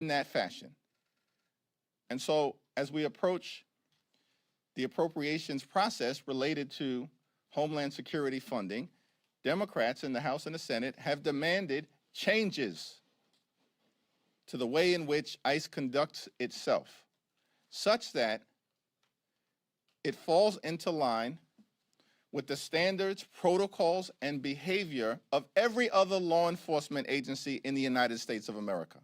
in that fashion. And so as we approach the appropriations process related to Homeland Security funding, Democrats in the House and the Senate have demanded changes to the way in which ICE conducts itself, such that it falls into line with the standards, protocols, and behavior of every other law enforcement agency in the United States of America.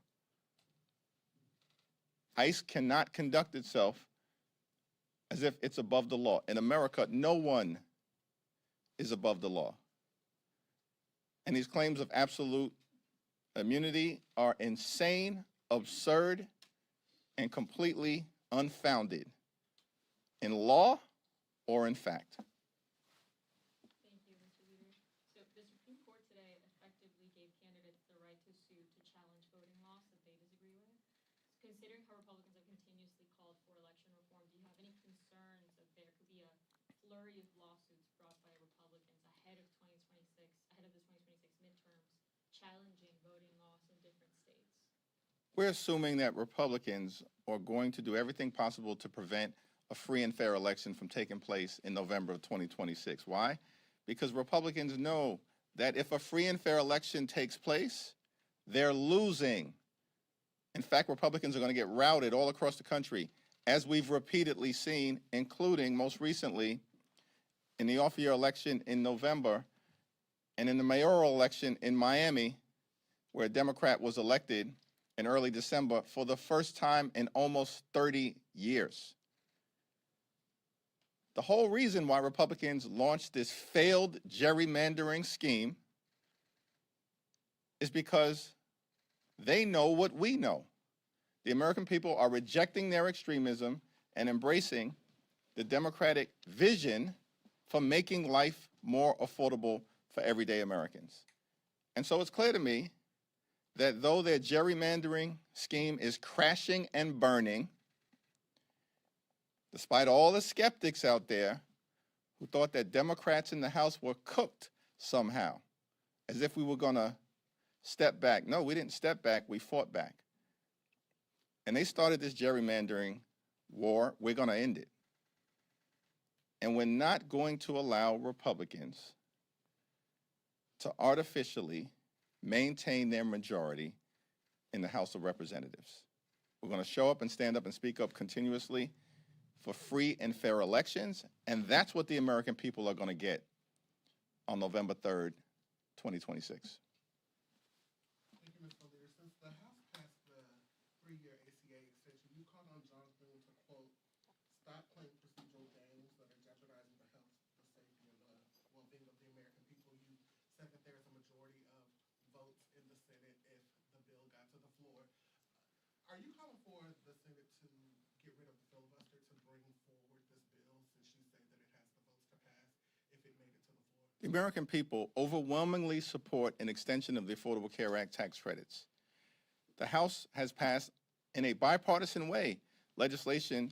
ICE cannot conduct itself as if it's above the law. In America, no one is above the law. And these claims of absolute immunity are insane, absurd, and completely unfounded in law or in fact. Thank you, Mr. Leader. So the Supreme Court today effectively gave candidates the right to sue to challenge voting laws that they disagree with. Considering how Republicans have continuously called for election reform, do you have any concerns that there could be a flurry of lawsuits brought by Republicans ahead of the 2026 midterms, challenging voting laws in different states? We're assuming that Republicans are going to do everything possible to prevent a free and fair election from taking place in November of 2026. Why? Because Republicans know that if a free and fair election takes place, they're losing. In fact, Republicans are going to get routed all across the country, as we've repeatedly seen, including most recently in the off-year election in November and in the mayoral election in Miami, where a Democrat was elected in early December for the first time in almost 30 years. The whole reason why Republicans launched this failed gerrymandering scheme is because they know what we know. The American people are rejecting their extremism and embracing the Democratic vision for making life more affordable for everyday Americans. And so it's clear to me that though their gerrymandering scheme is crashing and burning, despite all the skeptics out there who thought that Democrats in the House were cooked somehow, as if we were going to step back. No, we didn't step back, we fought back. And they started this gerrymandering war. We're going to end it. And we're not going to allow Republicans to artificially maintain their majority in the House of Representatives. We're going to show up and stand up and speak up continuously for free and fair elections, and that's what the American people are going to get on November 3rd, 2026. Thank you, Mr. Leader. Since the House passed the 3-year ACA extension, you called on Jonathan to, quote, stop playing procedural games that are jeopardizing the health, the safety, and the well-being of the American people. You said that there's a majority of votes in the Senate if the bill got to the floor. Are you calling for the Senate to get rid of the filibuster to bring forward this bill, since you say that it has the votes to pass if it made it to the floor? The American people overwhelmingly support an extension of the Affordable Care Act tax credits. The House has passed, in a bipartisan way, legislation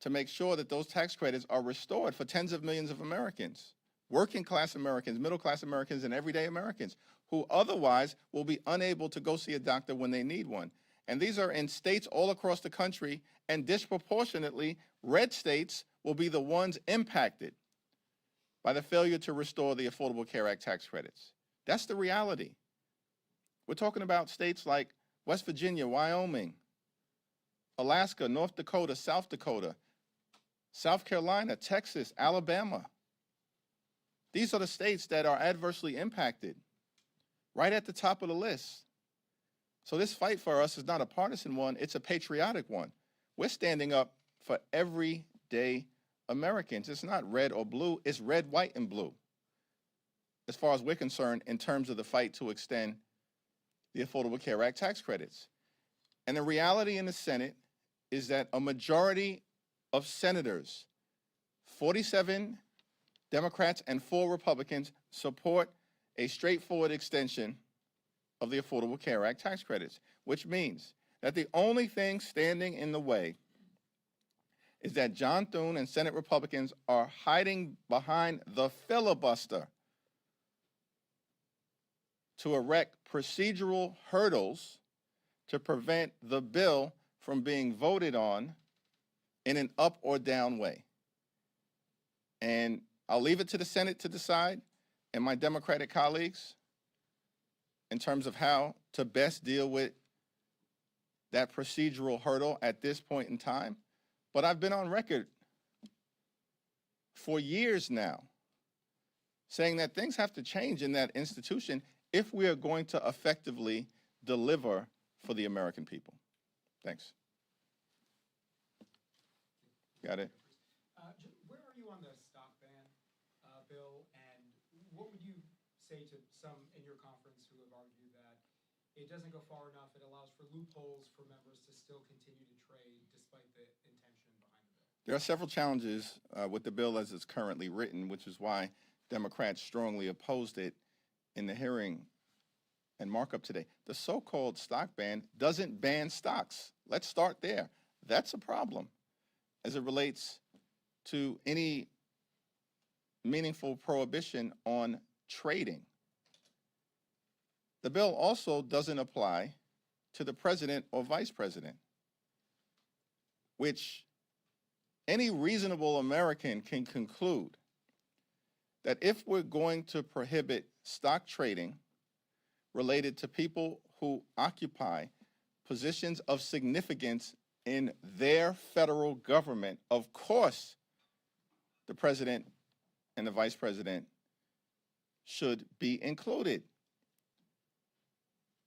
to make sure that those tax credits are restored for tens of millions of Americans, working class Americans, middle class Americans, and everyday Americans who otherwise will be unable to go see a doctor when they need one. And these are in states all across the country, and disproportionately, red states will be the ones impacted by the failure to restore the Affordable Care Act tax credits. That's the reality. We're talking about states like West Virginia, Wyoming, Alaska, North Dakota, South Dakota, South Carolina, Texas, Alabama. These are the states that are adversely impacted, right at the top of the list. So this fight for us is not a partisan one, it's a patriotic one. We're standing up for everyday Americans. It's not red or blue, it's red, white, and blue, as far as we're concerned, in terms of the fight to extend the Affordable Care Act tax credits. And the reality in the Senate is that a majority of senators, 47 Democrats and 4 Republicans, support a straightforward extension of the Affordable Care Act tax credits, which means that the only thing standing in the way is that John Thune and Senate Republicans are hiding behind the filibuster to erect procedural hurdles to prevent the bill from being voted on in an up or down way. And I'll leave it to the Senate to decide, and my Democratic colleagues, in terms of how to best deal with that procedural hurdle at this point in time. But I've been on record for years now saying that things have to change in that institution if we are going to effectively deliver for the American people. Thanks. Got it? Where are you on the stock ban bill, and what would you say to some in your conference who have argued that it doesn't go far enough, it allows for loopholes for members to still continue to trade despite the intention behind the bill? There are several challenges with the bill as it's currently written, which is why Democrats strongly opposed it in the hearing and markup today. The so-called stock ban doesn't ban stocks. Let's start there. That's a problem as it relates to any meaningful prohibition on trading. The bill also doesn't apply to the president or vice president, which any reasonable American can conclude that if we're going to prohibit stock trading related to people who occupy positions of significance in their federal government, of course, the president and the vice president should be included.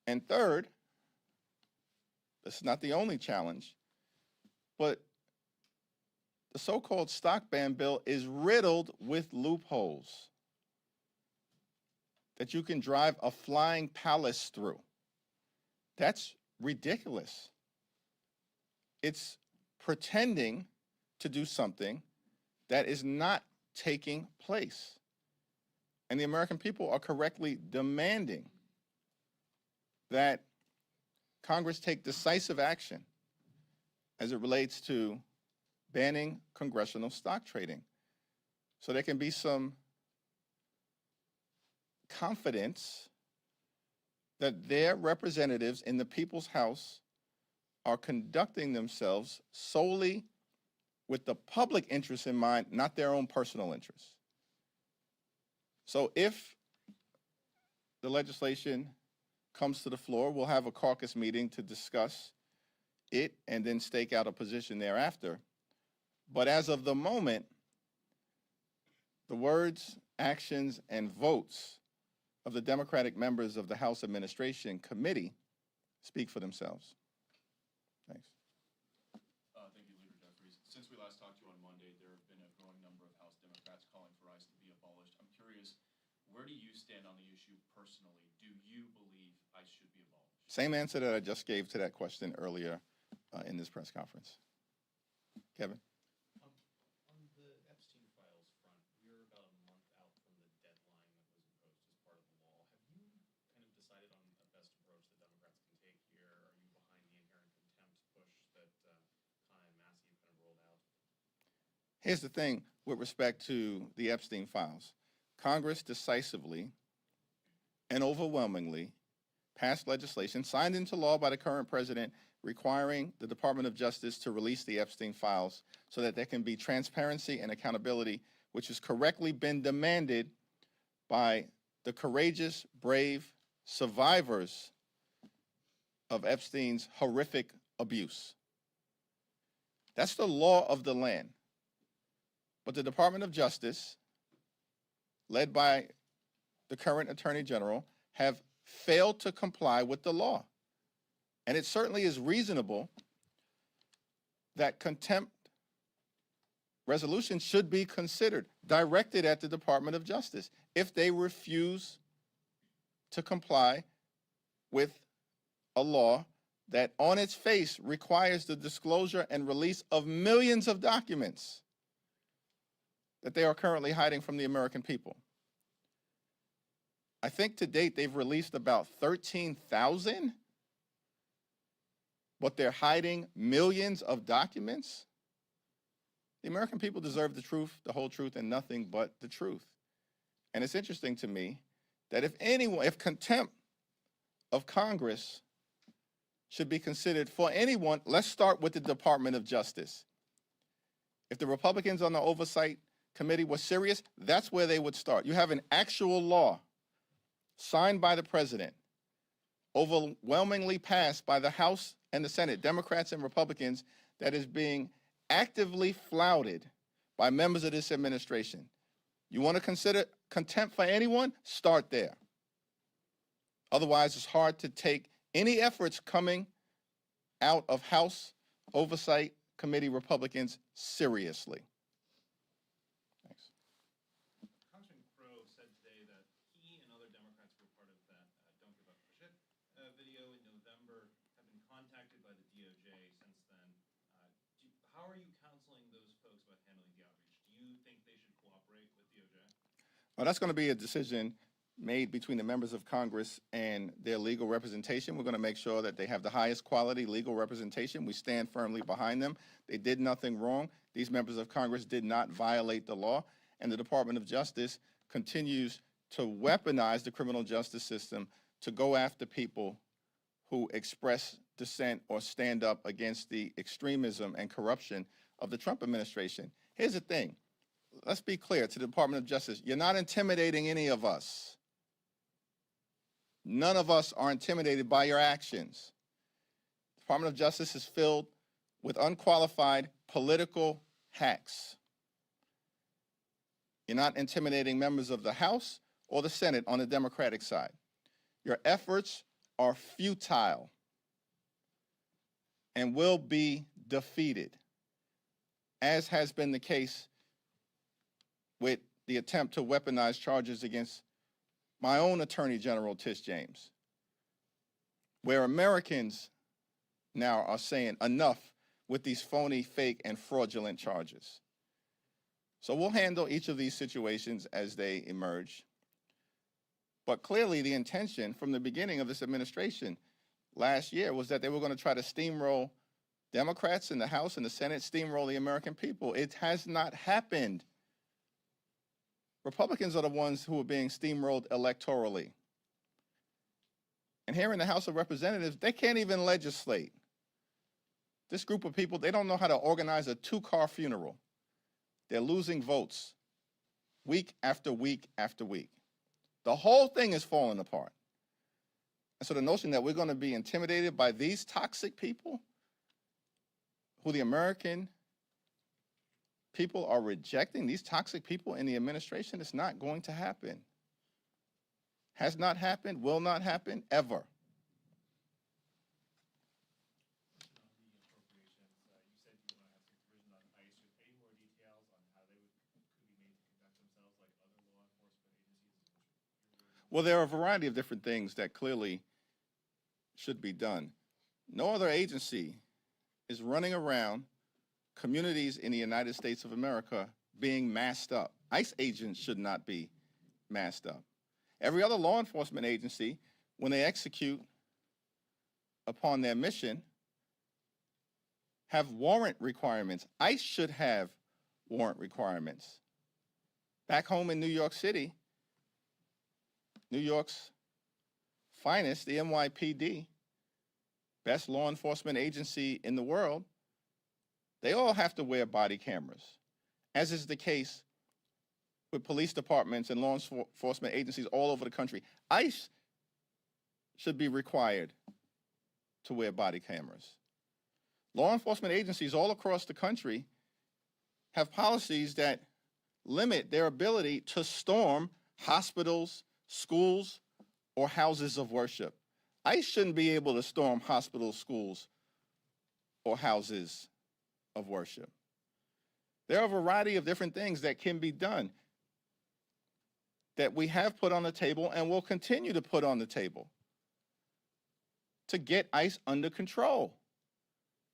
And third, this is not the only challenge, but the so-called stock ban bill is riddled with loopholes that you can drive a flying palace through. That's ridiculous. It's pretending to do something that is not taking place. And the American people are correctly demanding that Congress take decisive action as it relates to banning congressional stock trading, so there can be some confidence that their representatives in the People's House are conducting themselves solely with the public interest in mind, not their own personal interests. So if the legislation comes to the floor, we'll have a caucus meeting to discuss it and then stake out a position thereafter. But as of the moment, the words, actions, and votes of the Democratic members of the House Administration Committee speak for themselves. Thanks. Thank you, Leader Jeffries. Since we last talked to you on Monday, there have been a growing number of House Democrats calling for ICE to be abolished. I'm curious, where do you stand on the issue personally? Do you believe ICE should be abolished? Same answer that I just gave to that question earlier in this press conference. Kevin? On the Epstein files front, we're about a month out from the deadline that was imposed as part of the law. Have you kind of decided on a best approach that Democrats can take here? Are you behind the inherent contempt push that Khan and Massey have kind of rolled out? Here's the thing with respect to the Epstein files. Congress decisively and overwhelmingly passed legislation signed into law by the current president requiring the Department of Justice to release the Epstein files so that there can be transparency and accountability, which has correctly been demanded by the courageous, brave survivors of Epstein's horrific abuse. That's the law of the land. But the Department of Justice, led by the current Attorney General, have failed to comply with the law. And it certainly is reasonable that contempt resolutions should be considered, directed at the Department of Justice, if they refuse to comply with a law that on its face requires the disclosure and release of millions of documents that they are currently hiding from the American people. I think to date they've released about 13,000, but they're hiding millions of documents. The American people deserve the truth, the whole truth, and nothing but the truth. And it's interesting to me that if contempt of Congress should be considered for anyone. Let's start with the Department of Justice. If the Republicans on the Oversight Committee were serious, that's where they would start. You have an actual law signed by the president, overwhelmingly passed by the House and the Senate, Democrats and Republicans, that is being actively flouted by members of this administration. You want to consider contempt for anyone? Start there. Otherwise, it's hard to take any efforts coming out of House Oversight Committee Republicans seriously. Thanks. Congressman Crow said today that he and other Democrats who were part of that Don't Give Up Shit video in November have been contacted by the DOJ since then. How are you counseling those folks about handling the outreach? Do you think they should cooperate with DOJ? Well, that's going to be a decision made between the members of Congress and their legal representation. We're going to make sure that they have the highest quality legal representation. We stand firmly behind them. They did nothing wrong. These members of Congress did not violate the law, and the Department of Justice continues to weaponize the criminal justice system to go after people who express dissent or stand up against the extremism and corruption of the Trump administration. Here's the thing. Let's be clear to the Department of Justice. You're not intimidating any of us. None of us are intimidated by your actions. The Department of Justice is filled with unqualified political hacks. You're not intimidating members of the House or the Senate on the Democratic side. Your efforts are futile and will be defeated, as has been the case with the attempt to weaponize charges against my own Attorney General, Tish James, where Americans now are saying enough with these phony, fake, and fraudulent charges. So we'll handle each of these situations as they emerge. But clearly the intention from the beginning of this administration last year was that they were going to try to steamroll Democrats in the House and the Senate, steamroll the American people. It has not happened. Republicans are the ones who are being steamrolled electorally. And here in the House of Representatives, they can't even legislate. This group of people, they don't know how to organize a two-car funeral. They're losing votes week after week after week. The whole thing is falling apart. And so the notion that we're going to be intimidated by these toxic people who the American people are rejecting, these toxic people in the administration, it's not going to happen. Has not happened, will not happen, ever. Well, there are a variety of different things that clearly should be done. No other agency is running around communities in the United States of America being masked up. ICE agents should not be masked up. Every other law enforcement agency, when they execute upon their mission, have warrant requirements. ICE should have warrant requirements. Back home in New York City, New York's finest, the NYPD, best law enforcement agency in the world, they all have to wear body cameras, as is the case with police departments and law enforcement agencies all over the country. ICE should be required to wear body cameras. Law enforcement agencies all across the country have policies that limit their ability to storm hospitals, schools, or houses of worship. ICE shouldn't be able to storm hospitals, schools, or houses of worship. There are a variety of different things that can be done that we have put on the table and will continue to put on the table to get ICE under control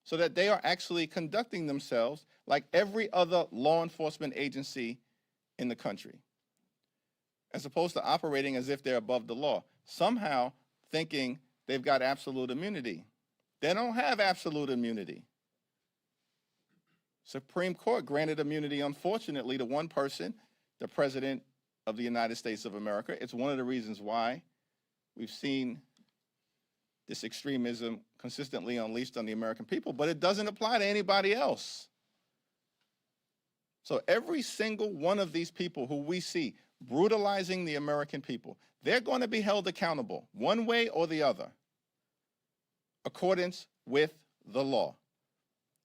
so that they are actually conducting themselves like every other law enforcement agency in the country, as opposed to operating as if they're above the law, somehow thinking they've got absolute immunity. They don't have absolute immunity. Supreme Court granted immunity, unfortunately, to one person, the President of the United States of America. It's one of the reasons why we've seen this extremism consistently unleashed on the American people, but it doesn't apply to anybody else. So every single one of these people who we see brutalizing the American people, they're going to be held accountable one way or the other, accordance with the law.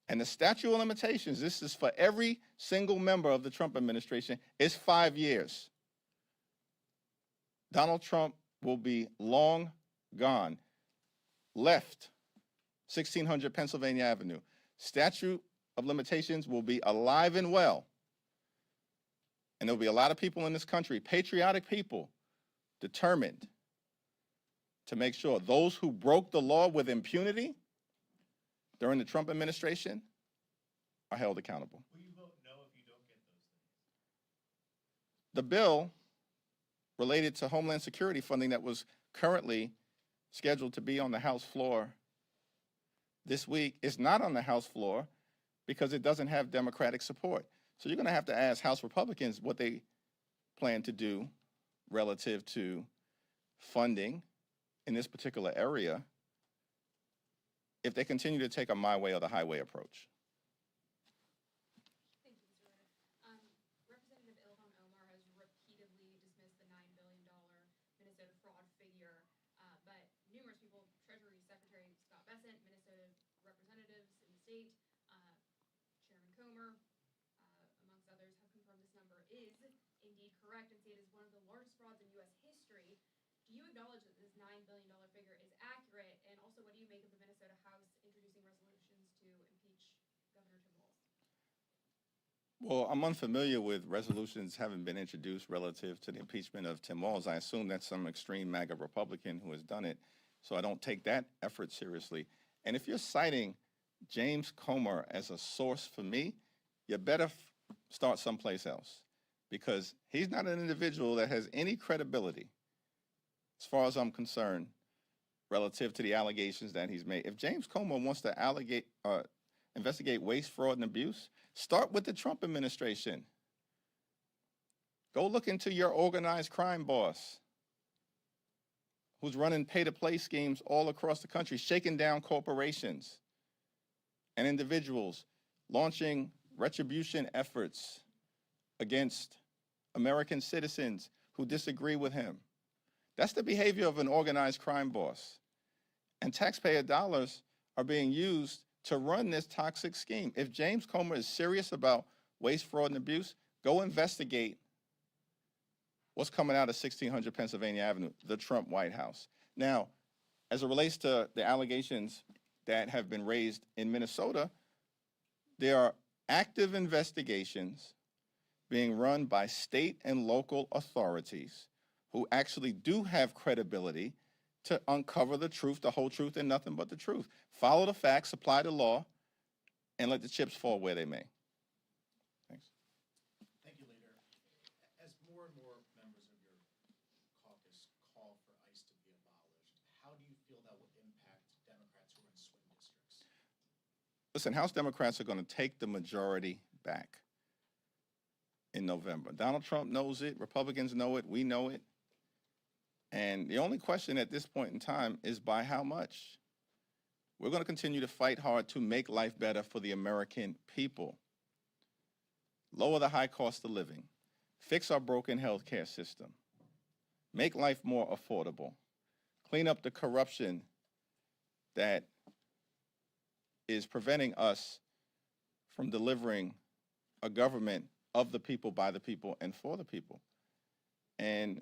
And the statute of limitations, this is for every single member of the Trump administration, is 5 years. Donald Trump will be long gone. Left 1600 Pennsylvania Avenue. Statute of limitations will be alive and well. And there'll be a lot of people in this country, patriotic people, determined to make sure those who broke the law with impunity during the Trump administration are held accountable. Will you vote no if you don't get those things? The bill related to Homeland Security funding that was currently scheduled to be on the House floor this week is not on the House floor because it doesn't have Democratic support. So you're going to have to ask House Republicans what they plan to do relative to funding in this particular area if they continue to take a my way or the highway approach. Thank you, Mr. Leader. Representative Ilhan Omar has repeatedly dismissed the $9 billion Minnesota fraud figure, but numerous people, Treasury Secretary Scott Bessent, Minnesota representatives in the state, Chairman Comer, amongst others, have confirmed this number is indeed correct and say it is one of the largest frauds in U.S. history. Do you acknowledge that this $9 billion figure is accurate? And also, what do you make of the Minnesota House introducing resolutions to impeach Governor Tim Walz? Well, I'm unfamiliar with resolutions having been introduced relative to the impeachment of Tim Walz. I assume that's some extreme MAGA Republican who has done it, so I don't take that effort seriously. And if you're citing James Comer as a source for me, you better start someplace else, because he's not an individual that has any credibility, as far as I'm concerned, relative to the allegations that he's made. If James Comer wants to investigate waste, fraud, and abuse, start with the Trump administration. Go look into your organized crime boss who's running pay-to-play schemes all across the country, shaking down corporations and individuals, launching retribution efforts against American citizens who disagree with him. That's the behavior of an organized crime boss. And taxpayer dollars are being used to run this toxic scheme. If James Comer is serious about waste, fraud, and abuse, go investigate what's coming out of 1600 Pennsylvania Avenue, the Trump White House. Now, as it relates to the allegations that have been raised in Minnesota, there are active investigations being run by state and local authorities who actually do have credibility to uncover the truth, the whole truth, and nothing but the truth. Follow the facts, apply the law, and let the chips fall where they may. Thanks. Thank you, Leader. As more and more members of your caucus call for ICE to be abolished, how do you feel that will impact Democrats who are in swing districts? Listen, House Democrats are going to take the majority back in November. Donald Trump knows it. Republicans know it. We know it. And the only question at this point in time is by how much? We're going to continue to fight hard to make life better for the American people. Lower the high cost of living. Fix our broken health care system. Make life more affordable. Clean up the corruption that is preventing us from delivering a government of the people, by the people, and for the people. And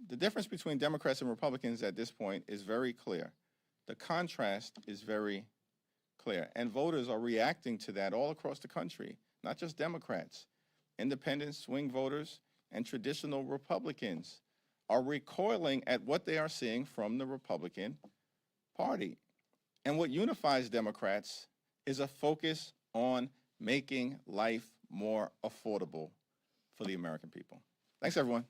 the difference between Democrats and Republicans at this point is very clear. The contrast is very clear. And voters are reacting to that all across the country, not just Democrats. Independents, swing voters, and traditional Republicans are recoiling at what they are seeing from the Republican Party. And what unifies Democrats is a focus on making life more affordable for the American people. Thanks, everyone.